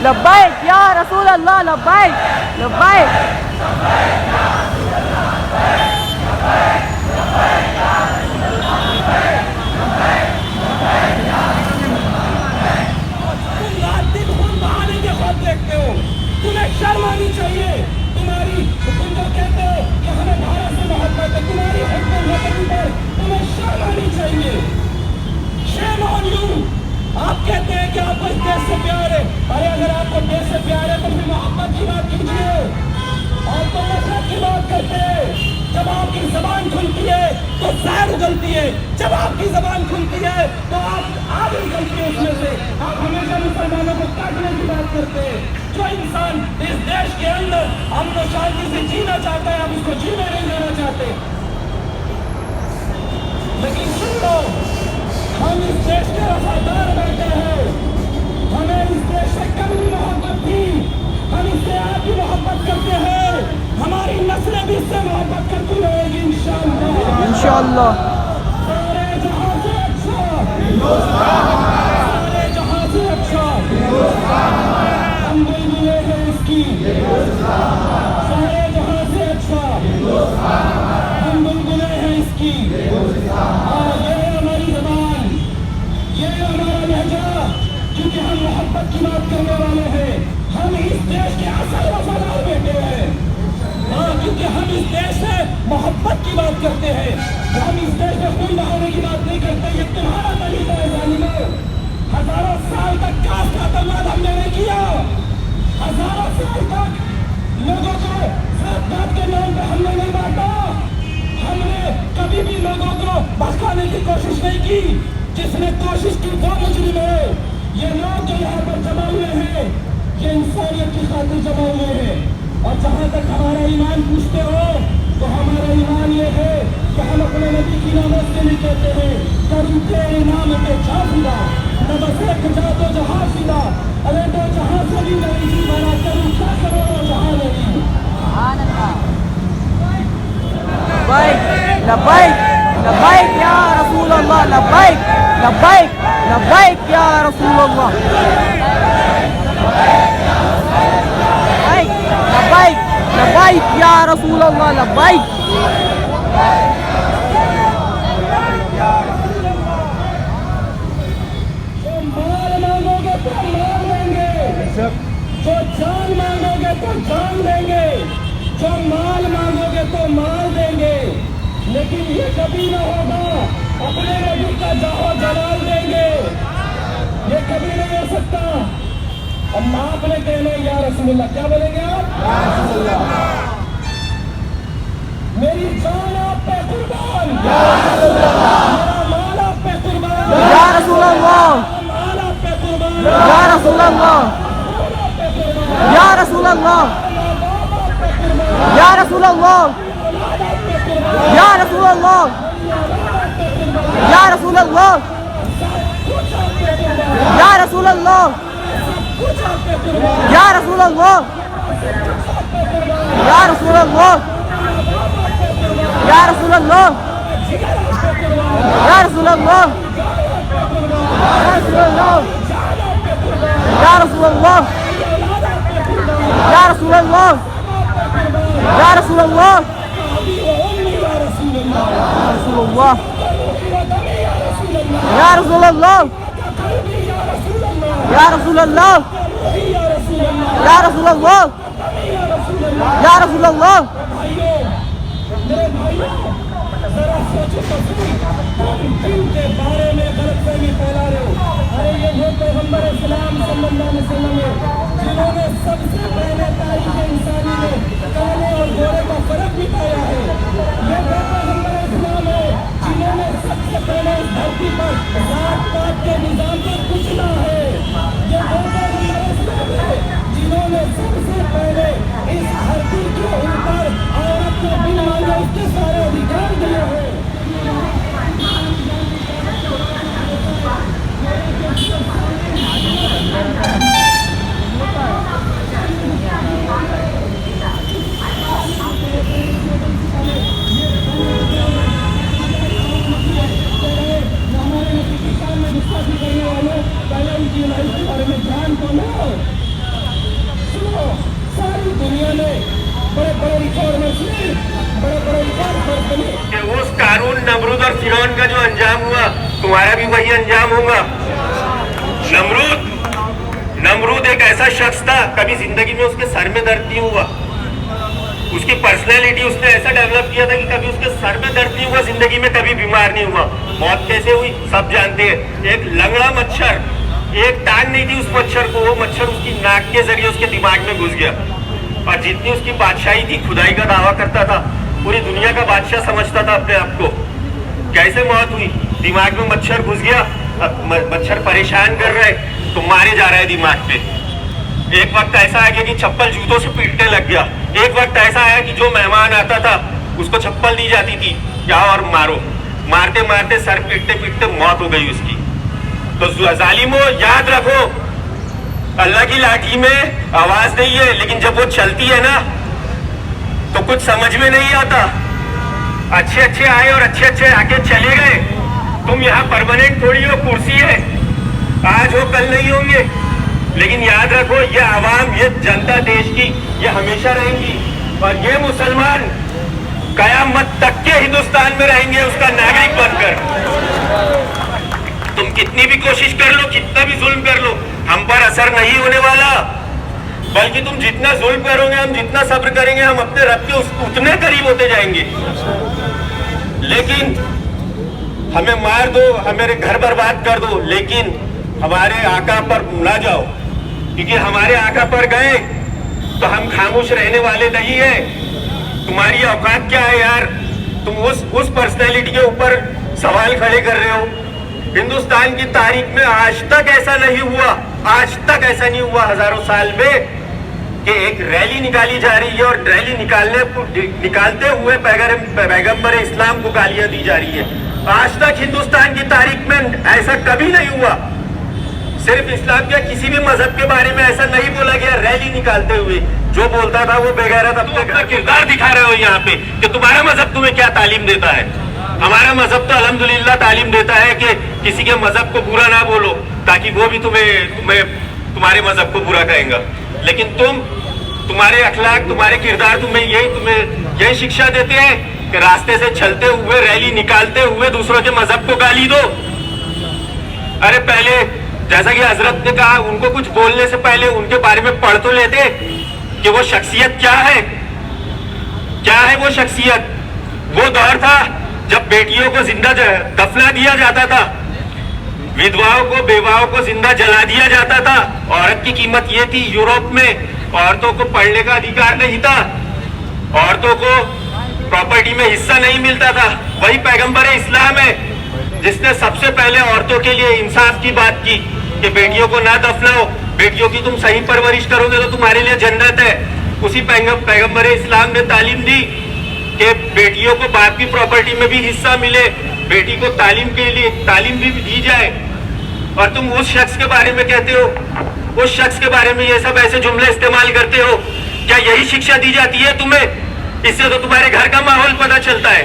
لبیک یا رسول اللہ لبیک لبیک تمہیں شرم آنی چاہیے. تمہاری تم جو کہتے ہو کہ ہمیں بھارت سے محبت ہے, تمہاری حکم وطن پر تمہیں شرم آنی چاہیے. شیم آن یو. آپ کہتے ہیں کہ آپ کو اس دیش سے پیار ہے. ارے اگر آپ کو دیش سے پیار ہے تو پھر محبت کی بات کیجیے. آپ تو نفرت کی بات کرتے ہیں. جب آپ کی زبان کھلتی ہے تو زہر اگلتی ہے. جب آپ کی زبان کھلتی ہے تو آپ آگ نکلتی ہے اس میں سے. آپ ہمیشہ مسلمانوں کو کاٹنے کی بات کرتے ہیں. جو انسان اس دیش کے اندر امن و شانتی سے جینا چاہتا ہے, ہم اس کو جینے نہیں دینا چاہتے. لیکن سن لو, ہم اس دیش کے وفادار بیٹھے ہیں. ہمیں اس دیش سے کبھی محبت تھی, ہم اس سے آپ کی محبت کرتے ہیں. ہماری نسلیں بھی اس سے محبت کرتی رہے گی انشاءاللہ. انشاءاللہ. سارے جہاں سے اچھا, سارے جہاں سے اچھا ہم بلبلے ہیں اس کی. سارے جہاں سے اچھا ہم بلبلے ہیں اس کی. اور یہ ہے ہماری زبان, یہ ہے ہمارا لہجہ, کیونکہ ہم محبت کی بات کرنے والے ہیں. ہم اس دیش کے اصل وفادار بیٹے ہیں. ہاں, کیونکہ ہم اس دیش سے محبت کی بات کرتے ہیں. ہم اس دیش میں خون بہانے کی بات نہیں کرتے. یہ تمہارا طریقہ ہے ظالموں. ہزاروں سال تک کاسٹ کا تنوع ہم نے نہیں کیا. ہزاروں سال تک لوگوں کو ذات پات کے نام پہ ہم نے نہیں بانٹا. ہم نے کبھی بھی لوگوں کو بہکانے کی کوشش نہیں کی. جس نے کوشش کی وہ مجرم ہے. یہ لوگ جو یہاں پر جمع ہوئے ہیں یہ انسانیت کی خاطر جمع ہوئے ہیں. اور جہاں تک ہمارا ایمان پوچھتے ہو تو ہمارا ایمان یہ ہے کہ ہم اپنے نبی کی نامت سے نہیں کہتے ہیں کرم تیرے نام پہ جا فدا, نہ بس ایک جا تو جہاں فدا. ارے تو جہاں سے بھی نہیں جی بنا کروں کیا کرو جہاں نہیں. لبیک لبیک لبیک یا رسول اللہ لبیک لبیک لبیک یا رسول اللہ لبیک لبیک یا رسول اللہ لبیک. جو مال مانگو گے تو مال دیں گے, جو جان مانگو گے تو جان دیں گے, جو مال مانگو گے تو مال دیں گے. لیکن یہ کبھی نہ ہوگا اپنے نبی کا جاہو جلال دیں گے. یہ کبھی نہیں ہو سکتا. اللہ آپ نے کہنا یا رسول اللہ, کیا بولیں گے آپ؟ میری جان آپ پہ قربان, میرا مال آپ پہ قربان, یا رسول اللہ مال آپ پہ قربان, یا رسول اللہ یا رسول اللہ یا رسول اللہ یا رسول اللہ یا رسول اللہ یا رسول اللہ یا رسول اللہ یا رسول اللہ یا رسول اللہ یا رسول اللہ یا رسول اللہ یا رسول اللہ یا رسول اللہ یا رسول اللہ یا رسول اللہ یا رسول اللہ یا رسول اللہ. میرے بھائیوں, ذرا سوچو تو صحیح, تم دین کے بارے میں غلط فہمی پھیلا رہے ہو. ارے یہ وہ پیغمبر اسلام صلی اللہ علیہ وسلم ہے جنہوں نے سب سے پہلے تاریخ انسانی میں کالے اور گورے کا فرق مٹایا ہے. یہ وہ پیغمبر اسلام ہے جنہوں نے سب سے پہلے اس دھرتی پر ذات پات کے نظام کو کچلا ہے. یہ وہ پیغمبر اسلام ہے جنہوں نے سب سے پہلے اس دھرتی کے اوپر عورت کو بن مانگے اس کے سارے ادھیکار دیے ہیں. ہمارے نبی کی شان میں گستاخی کرنے والوں, پہلے ان کی لائف کے بارے میں جان تو لو. दुनिया में बड़े बड़े रिफॉर्मर्स ने बड़े बड़े रिफॉर्मर्स बने। कि उस कारून नमरूद और फिरौन का जो अंजाम हुआ तुम्हारा भी वही अंजाम होगा। नमरूद एक ऐसा शख्स था, कभी जिंदगी में उसके सर में दर्द नहीं हुआ। उसकी पर्सनैलिटी उसने ऐसा डेवलप किया था कि कभी उसके सर में दर्द नहीं हुआ, जिंदगी में कभी बीमार नहीं हुआ। मौत कैसे हुई सब जानते हैं। एक लंगड़ा मच्छर, एक टांग नहीं थी उस मच्छर को, वो मच्छर उसकी नाक के जरिए उसके दिमाग में घुस गया। और जितनी उसकी बादशाही थी, खुदाई का दावा करता था, पूरी दुनिया का बादशाह समझता था अपने आप को। कैसे मौत हुई? दिमाग में मच्छर घुस गया। अब मच्छर परेशान कर रहा है तो मारे जा रहा है दिमाग पे। एक वक्त ऐसा आ गया कि चप्पल जूतों से पीटने लग गया। एक वक्त ऐसा आया कि जो मेहमान आता था उसको चप्पल दी जाती थी, जाओ और मारो। मारते मारते सर पीटते पीटते मौत हो गई उसकी। तो जालिमो याद रखो, अल्लाह की लाठी में आवाज नहीं है, लेकिन जब वो चलती है ना तो कुछ समझ में नहीं आता। अच्छे अच्छे आए और अच्छे अच्छे आके चले गए। तुम यहाँ परमानेंट थोड़ी हो, कुर्सी है, आज हो कल नहीं होंगे। लेकिन याद रखो, ये आवाम, ये जनता देश की, ये हमेशा रहेंगी। और ये मुसलमान कयामत तक के हिंदुस्तान में रहेंगे उसका नागरिक बनकर। तुम कितनी भी कोशिश कर लो, कितना भी जुल्म कर लो, हम पर असर नहीं होने वाला। बल्कि तुम जितना जुल्म करोगे, हम जितना सब्र करेंगे, हम अपने रब के उतने करीब होते जाएंगे। लेकिन हमें मार दो, हमारे घर बर्बाद कर दो, लेकिन हमारे आका पर ना जाओ, क्योंकि हमारे आका पर गए तो हम खामोश रहने वाले नहीं है। तुम्हारी औकात क्या है यार? तुम उस पर्सनैलिटी के ऊपर सवाल खड़े कर रहे हो। हिंदुस्तान की तारीख में आज तक ऐसा नहीं हुआ, आज तक ऐसा नहीं हुआ हजारों साल में कि एक रैली निकाली जा रही है और रैली निकालते हुए पैगंबर इस्लाम को गालियां दी जा रही है। आज तक हिंदुस्तान की तारीख में ऐसा कभी नहीं हुआ। सिर्फ इस्लाम के किसी भी मजहब के बारे में ऐसा नहीं बोला गया रैली निकालते हुए। जो बोलता था वो बेगैरत अपने अपना किरदार दिखा रहे हो यहाँ पे कि तुम्हारा मजहब तुम्हें क्या तालीम देता है। हमारा मजहब तो अल्हम्दुलिल्लाह तालीम देता है कि किसी के मजहब को बुरा ना बोलो, ताकि वो भी तुम्हारे मजहब को बुरा कहेगा। लेकिन तुम्हारे अखलाक, तुम्हारे किरदार तुम्हें यही शिक्षा देते हैं कि रास्ते से चलते हुए, रैली निकालते हुए दूसरों के मजहब को गाली दो। अरे पहले, जैसा कि हजरत ने कहा, उनको कुछ बोलने से पहले उनके बारे में पढ़ तो लेते कि वो शख्सियत क्या है। क्या है वो शख्सियत? वो दौर था जब बेटियों को जिंदा दफना दिया जाता था, विधवाओं को, बेवाओं को जिंदा जला दिया जाता था। औरत की कीमत ये थी, यूरोप में औरतों को पढ़ने का अधिकार नहीं था, औरतों को प्रॉपर्टी में हिस्सा नहीं मिलता था। वही पैगंबर इस्लाम है जिसने सबसे पहले औरतों के लिए इंसाफ की बात की कि बेटियों को ना दफनाओ, बेटियों की तुम सही परवरिश करोगे तो तुम्हारे लिए जन्नत है। उसी पैगंबर इस्लाम ने तालीम दी कि बेटियों को बाप की प्रॉपर्टी में भी हिस्सा मिले, बेटी को तालीम के लिए तालीम भी दी जाए। और तुम उस शख्स के बारे में कहते हो, उस शख्स के बारे में ये सब ऐसे जुमले इस्तेमाल करते हो। क्या यही शिक्षा दी जाती है तुम्हें? इससे तो तुम्हारे घर का माहौल पता चलता है।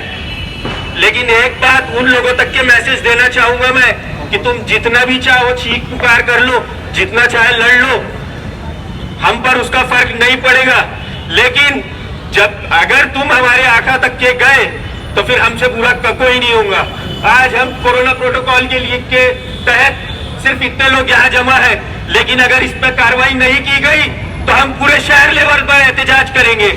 लेकिन एक बात उन लोगों तक के मैसेज देना चाहूंगा मैं कि तुम जितना भी चाहो चीख पुकार कर लो, जितना चाहे लड़ लो, हम पर उसका फर्क नहीं पड़ेगा। लेकिन जब अगर तुम हमारे आका तक के गए तो फिर हमसे बुरा कोई नहीं होगा। आज हम कोरोना प्रोटोकॉल के लिए के तहत सिर्फ इतने लोग यहाँ जमा है, लेकिन अगर इस पर कार्रवाई नहीं की गई तो हम पूरे शहर लेवल पर एहतजाज करेंगे।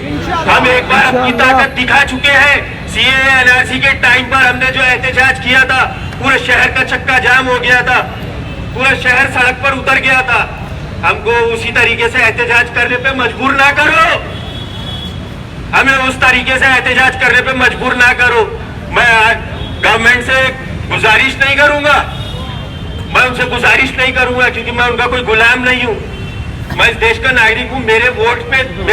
हम एक बार अपनी ताकत दिखा चुके हैं। सीए एनआरसी के टाइम पर हमने जो एहतजाज किया था, पूरे शहर का चक्का जाम हो गया था, पूरा शहर सड़क पर उतर गया था। हमको उसी तरीके से एहतजाज करने पे मजबूर ना करो, हमें उस तरीके से एहतजाज करने पे मजबूर ना करो। मैं गवर्नमेंट से गुजारिश नहीं करूंगा, मैं उनसे गुजारिश नहीं करूंगा, क्योंकि मैं उनका कोई गुलाम नहीं हूं। मैं इस देश का नागरिक हूं। मेरे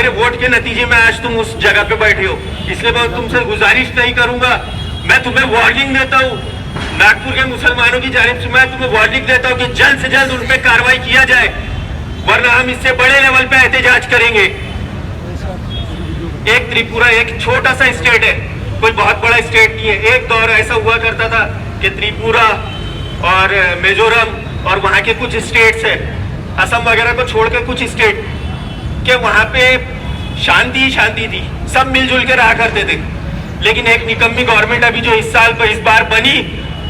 वोट के नतीजे में आज तुम उस जगह पे बैठे हो, इसलिए मैं तुमसे गुजारिश नहीं करूंगा। मैं तुम्हें वार्निंग देता हूं, नागपुर के मुसलमानों की जानिब से मैं तुम्हें वार्निंग देता हूं कि जल्द से जल्द उन पर कार्रवाई किया जाए, वरना हम इससे बड़े लेवल पे एहतजाज करेंगे। एक त्रिपुरा एक छोटा सा स्टेट है, कोई बहुत बड़ा स्टेट नहीं है। एक दौर ऐसा हुआ करता था कि त्रिपुरा और मिजोरम और वहाँ के कुछ स्टेट्स है, असम वगैरह को छोड़कर कुछ स्टेट के, वहाँ पे शांति ही शांति थी, सब मिलजुल के रहा करते थे। लेकिन एक निकम्मी गवर्नमेंट अभी जो इस बार बनी,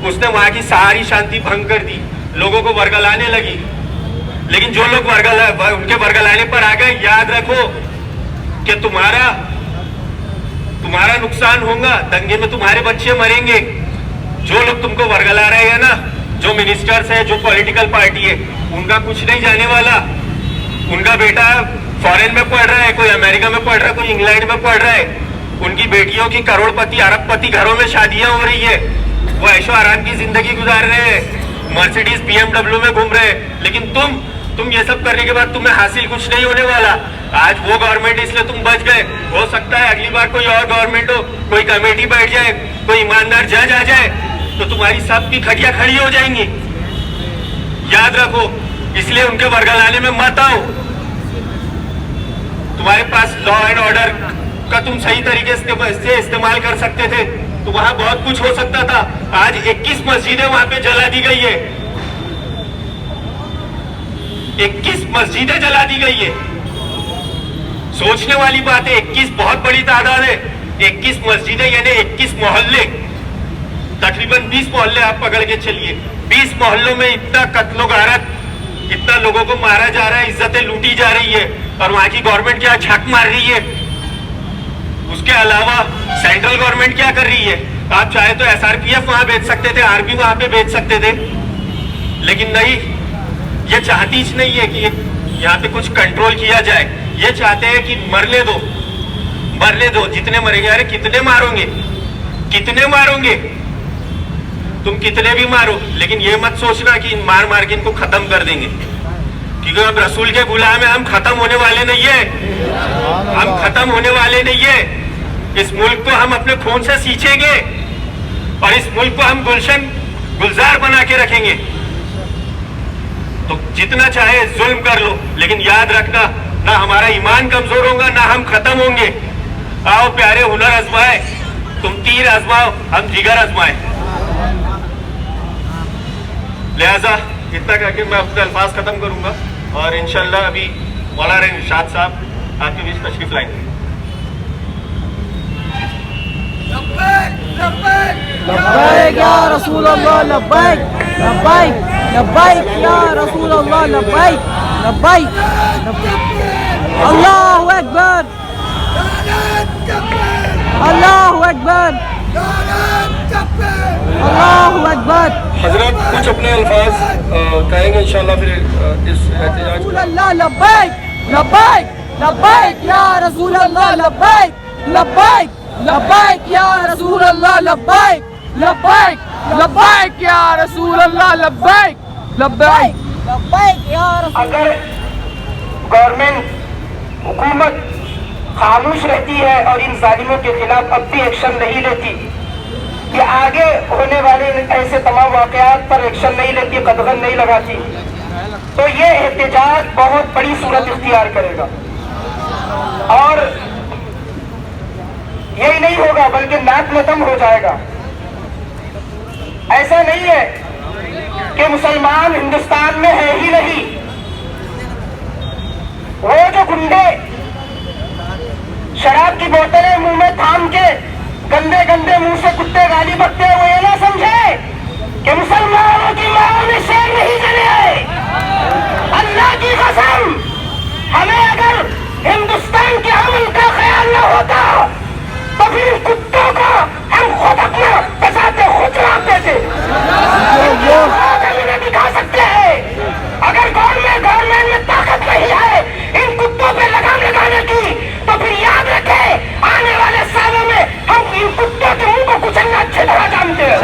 उसने वहां की सारी शांति भंग कर दी, लोगों को वर्गलाने लगी। लेकिन जो लोग उनके वर्गलाने पर आ गए, याद रखो कि तुम्हारा नुकसान होगा, दंगे में तुम्हारे बच्चे मरेंगे। जो लोग तुमको वर्गला रहे हैं ना, जो मिनिस्टर्स है, जो पॉलिटिकल पार्टी है, उनका कुछ नहीं जाने वाला। उनका बेटा फॉरेन में पढ़ रहा है, कोई अमेरिका में पढ़ रहा है, कोई इंग्लैंड में पढ़ रहा है। उनकी बेटियों की करोड़पति अरबपति घरों में शादियां हो रही है, वो ऐशो आराम की जिंदगी गुजार रहे हैं, मर्सिडीज BMW में घूम रहे हैं। लेकिन तुम ये सब करने के बाद तुम्हें हासिल कुछ नहीं होने वाला। आज वो गवर्नमेंट इसलिए तुम बच गए, हो सकता है अगली बार कोई और गवर्नमेंट हो, कोई कमेटी बैठ जाए, कोई ईमानदार जज आ जाए, तो तुम्हारी सबकी खटिया खड़ी हो जाएंगी। याद रखो, इसलिए उनके वर्गलाने में मत आओ। तुम्हारे पास लॉ एंड ऑर्डर का तुम सही तरीके से इस्तेमाल कर सकते थे, तो वहां बहुत कुछ हो सकता था। आज 21 मस्जिदें वहां पे जला दी गई है, 21 मस्जिदें जला दी गई है। सोचने वाली बात है, 21 बहुत बड़ी तादाद है। 21 मस्जिदें यानी 21 मोहल्ले, तकरीबन 20 मोहल्ले आप पकड़ के चलिए। 20 मोहल्लों में इतना कत्लो गारत, इतना लोगों को मारा जा रहा है, इज्जतें लूटी जा रही है, और वहां की गवर्नमेंट क्या झक मार रही है। उसके अलावा सेंट्रल गवर्नमेंट क्या कर रही है? आप चाहे तो SRPF वहां भेज सकते थे, आर्मी वहां पे भेज सकते थे, लेकिन नहीं, ये चाहती नहीं है कि यहाँ पे कुछ कंट्रोल किया जाए। ये चाहते हैं कि मरने दो, जितने मरेंगे। अरे कितने मारोगे? तुम कितने भी मारो, लेकिन ये मत सोचना कि मार के इनको खत्म कर देंगे, क्योंकि अब रसूल के गुलाम है, हम खत्म होने वाले नहीं है। हम खत्म होने वाले नहीं है। इस मुल्क को हम अपने खून से सींचेंगे, और इस मुल्क को हम गुलजार बना के रखेंगे। तो जितना चाहे जुल्म कर लो, लेकिन याद रखना, ना हमारा ईमान कमजोर होगा, ना हम खत्म होंगे। आओ प्यारे, हुनर आजमाए, तुम तीर आजमाओ, हम जिगर आजमाए। लिहाजा इतना करके मैं अपने अल्फाज खत्म करूंगा, और इंशाल्लाह अभी मौलाना इरशाद साहब आपके बीच तशरीफ लाएंगे। लब्बैक या रसूल अल्लाह, लब्बैक लब्बैक लब्बैक या रसूल अल्लाह, लब्बैक लब्बैक। अल्लाहु अकबर, अल्लाहु अकबर, अल्लाहु अकबर। हजरत कुछ अपने अल्फाज कहेंगे इंशाल्लाह, फिर इस एहतजाज रसूल अल्लाह, लब्बैक लब्बैक लब्बैक या रसूल अल्लाह, लब्बैक लब्बैक लब्बैक या रसूल अल्लाह, लब्बैक लब्बैक लब्बैक या रसूल अल्लाह, लब्बैक लब्बैक लब्बैक या रसूल। अगर गवर्नमेंट, हुकूमत खामोश रहती है और इन जालिमों के खिलाफ अब भी एक्शन नहीं लेती, ये आगे होने वाले ऐसे तमाम वाकयात पर एक्शन नहीं लेती, कदगन नहीं लगाती, तो ये एहतजाज बहुत बड़ी सूरत इख्तियार करेगा। और यही नहीं होगा, बल्कि नाक में दम हो जाएगा। ऐसा नहीं है कि मुसलमान हिंदुस्तान में है ही नहीं। वो जो गुंडे शराब की बोतलें मुंह में थाम के गंदे गंदे मुंह से कुत्ते गाली बकते हैं, वो ये ना समझे कि मुसलमानों की मांगों में शेर नहीं जले। अल्लाह की कसम, हमें अगर हिंदुस्तान के अमन का ख्याल न होता तो फिर कुत्तों को हम खुद अपना बचाते खुद चलाते थे। दिखा सकते हैं, अगर गवर्नमेंट में ताकत नहीं है इन कुत्तों पे लगाम लगाने की, तो फिर याद रखें आने वाले सालों में हम इन कुत्तों के मुंह को कुचलना अच्छी तरह जानते हैं।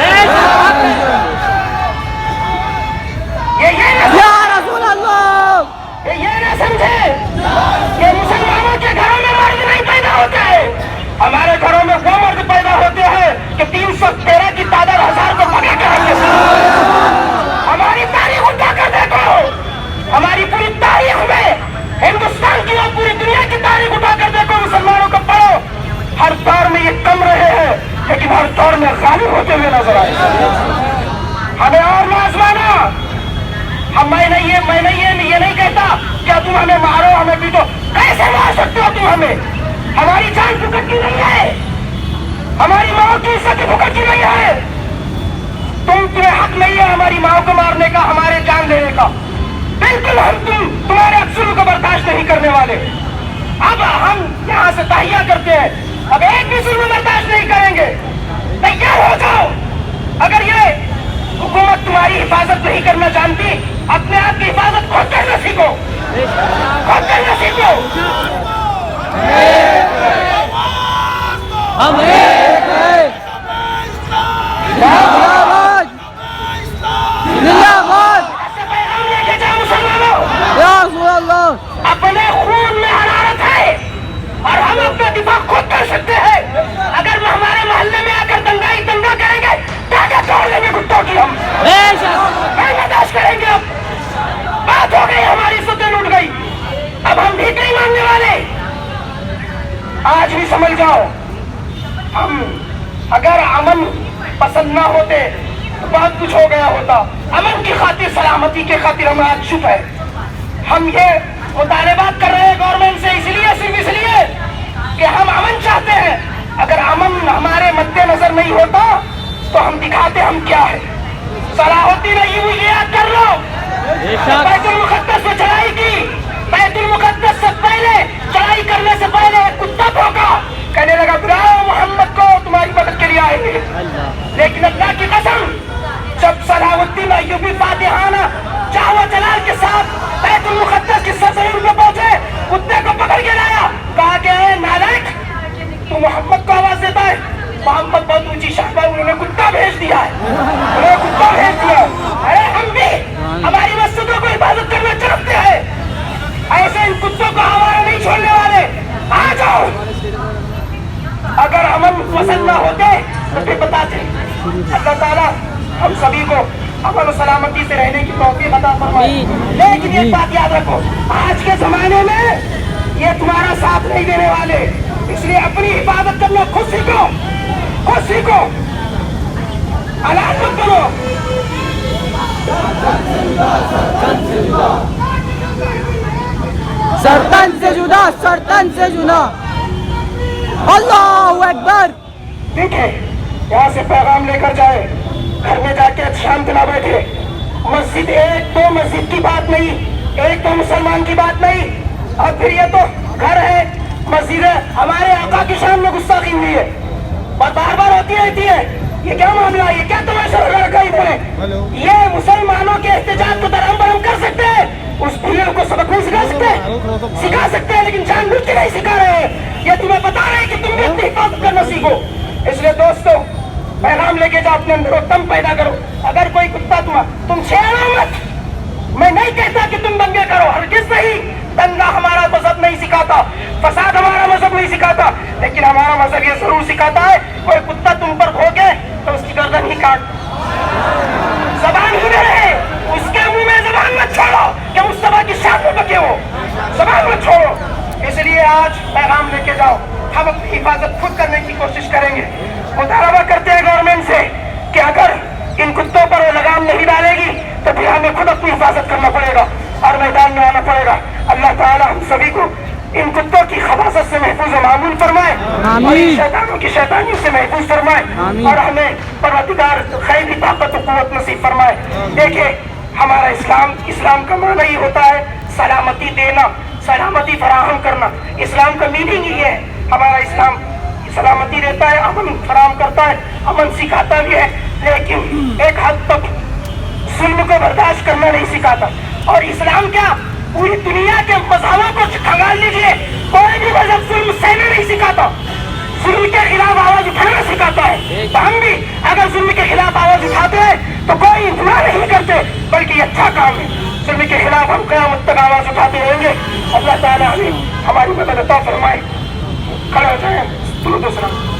ये ना समझे कि मुसलमानों के घरों में मर्द नहीं पैदा होते हैं। हमारे घरों में वो मर्द पैदा होते हैं कि 313 की तादाद 1000 को पकड़ कर रखते हैं। हमारी तारीख उठा कर देखो, हमारी पूरी तारीख में हिंदुस्तान की और पूरी दुनिया की तारीख उठा कर देखो, मुसलमानों को पढ़ो, हर दौर में ये कम रहे हैं, लेकिन हर दौर में गालिब होते हुए नजर आए। हमें और ना आजमाना। मैं नहीं कहता क्या तुम हमें मारो, हमें पीटो। कैसे मार सकते हो तुम हमें? ہماری جان پھکٹ کی نہیں ہے, ہماری ماں کی عزت پھکٹ کی نہیں ہے. تمہیں حق نہیں ہے ہماری ماں کو مارنے کا, ہمارے جان لینے کا. بالکل ہم تمہارے اکثروں کو برداشت نہیں کرنے والے. اب ہم یہاں سے تحیہ کرتے ہیں, اب ایک بھی ظلم برداشت نہیں کریں گے. تیار ہو جاؤ. اگر یہ حکومت تمہاری حفاظت نہیں کرنا جانتی, اپنے آپ کی حفاظت خود کرنا سیکھو, خود کرنا سیکھو. ہم ایک ہیں. زندہ باد, زندہ باد پیغام لے کے جاؤ مسلمانوں. یا رسول اللہ. اپنے خون میں حرارت ہے اور ہم اپنا دفاع خود کر سکتے ہیں. اگر وہ ہمارے محلے میں آ کر دنگا کریں گے, ٹانگیں توڑ لیں گے کتوں کی. ہم بے شک نہیں برداشت کریں گے. اب بات ہو گئی, ہماری ستیں لوٹ گئی, اب ہم بھی نہیں ماننے والے. آج بھی سمجھ جاؤ, ہم اگر امن پسند نہ ہوتے تو بہت کچھ ہو گیا ہوتا. امن کی خاطر, سلامتی کی خاطر ہم آج چپ ہے. ہم یہ مطالبات کر رہے ہیں گورنمنٹ سے صرف اس لیے کہ ہم امن چاہتے ہیں. اگر امن ہمارے مد نظر نہیں ہوتا تو ہم دکھاتے ہم کیا ہے. صلاح الدین ایوبی یاد کر لو, بیت المقدس میں چڑھائی کی, بیت المقدس سے پہلے چڑھائی کرنے سے پہلے ایک کتا بھونکا, کہنے لگا بلاؤ محمد کو, تمہاری مدد کے لیے آئیں گے. لیکن اللہ کی قسم, جب صلاح الدین ایوبی فاتحانہ چاو جلال کے ساتھ بیت المقدس کی سرزمین پہ پہنچے, کتے کو پکڑ کے لایا, کہا کہ اے نالائق, تو محمد کو آواز دیتا ہے. محمد بہت اونچی شان, انہوں نے کتا بھیج دیا ہے, انہوں نے کتا بھیج دیا. ارے ہم بھی ہماری مسجدوں کو حفاظت کرنا چاہتے ہیں, ایسے ان کتوں کو ہمارا نہیں چھوڑنے والے. آ جاؤ. اگر امن پسند نہ ہوتے تو پھر بتاتے. اللہ تعالیٰ ہم سبھی کو امن و سلامتی سے رہنے کی توفیق عطا فرمائے. لیکن ایک بات یاد رکھو, آج کے زمانے میں یہ تمہارا ساتھ نہیں دینے والے, اس لیے اپنی حفاظت کرنا خود سیکھو, خود سیکھو, اعلان مت کرو. سرطان سے جدا, سرطان سے جدا. اللہ اکبر. ٹھیک ہے, یہاں سے پیغام لے کر جائے, گھر میں جا کے شانت نہ بیٹھے. مسجد ایک دو مسجد کی بات نہیں, ایک دو مسلمان کی بات نہیں, اور پھر یہ تو گھر ہے, مسجد ہے. ہمارے آقا کی شان میں گستاخی ہوئی ہے اور بار بار ہوتی رہتی ہے. یہ کیا معاملہ ہے, یہ کیا تماشا لگا رکھا ہے انہوں نے؟ یہ مسلمانوں کے احتجاج کو درہم برہم کر سکتے ہیں, اس بھیڑ کو سبق نہیں سکھا سکتے, سکھا سکتے ہیں لیکن جان بوجھ کے نہیں سکھا رہے ہیں. یہ تمہیں بتا رہے ہیں کہ تم بھی اپنی حفاظت کرنا سیکھو. اس لیے دوستو, پیغام لے کے جاؤ, اپنے اندر دم پیدا کرو. اگر کوئی کتا تم چھیڑو مت. میں نہیں کہتا کہ تم دنگے کرو, ہرگز نہیں. دنگا ہمارا مذہب نہیں سکھاتا, فساد ہمارا مذہب نہیں سکھاتا, لیکن ہمارا مذہب یہ ضرور سکھاتا ہے, کوئی کتا تم پر بھونکے تو اس کی گردن ہی کاٹ, زبان ہی نہ رہے, اس کے منہ میں زبان مت چھوڑو کہ مصطفیٰ کی شان میں بکے ہو, زبان مت چھوڑو. اس لیے آج پیغام لے کے جاؤ, ہم اپنی حفاظت خود کرنے کی کوشش کریں گے. مطالبہ کرتے ہیں گورنمنٹ سے کہ اگر ان کتوں پر وہ لگام نہیں ڈالے گی تو پھر ہمیں خود اپنی حفاظت کرنا پڑے گا اور میدان میں آنا پڑے گا. اللہ تعالیٰ ہم سبھی کو ان کتوں کی خباثت سے محفوظ و معمول فرمائے, اور ان شیطانوں کی شیطانیوں سے محفوظ فرمائے, اور ہمیں پروردگار خیر کی طاقت و قوت نصیب فرمائے. دیکھیں, ہمارا اسلام کا معنی ہی ہوتا ہے سلامتی دینا, سلامتی فراہم کرنا. اسلام کا میننگ ہی ہے. ہمارا اسلام سلامتی دیتا ہے, امن فراہم کرتا ہے, امن سکھاتا بھی ہے, لیکن ایک حد تک ظلم کو برداشت کرنا نہیں سکھاتا. اور اسلام کیا, پوری دنیا کے مذہبوں کو کھنگال لیجیے, کوئی بھی مذہب ظلم سہنا نہیں سکھاتا, ظلم کے خلاف آواز اٹھانا سکھاتا ہے. تو ہم بھی اگر ظلم کے خلاف آواز اٹھاتے ہیں تو کوئی گناہ نہیں کرتے, بلکہ یہ اچھا کام ہے. ظلم کے خلاف ہم قیامت تک آواز اٹھاتے رہیں گے. اللہ تعالیٰ ہمیں ہماری مدد عطا فرمائے. کھڑے ہو جائیں, درود و سلام.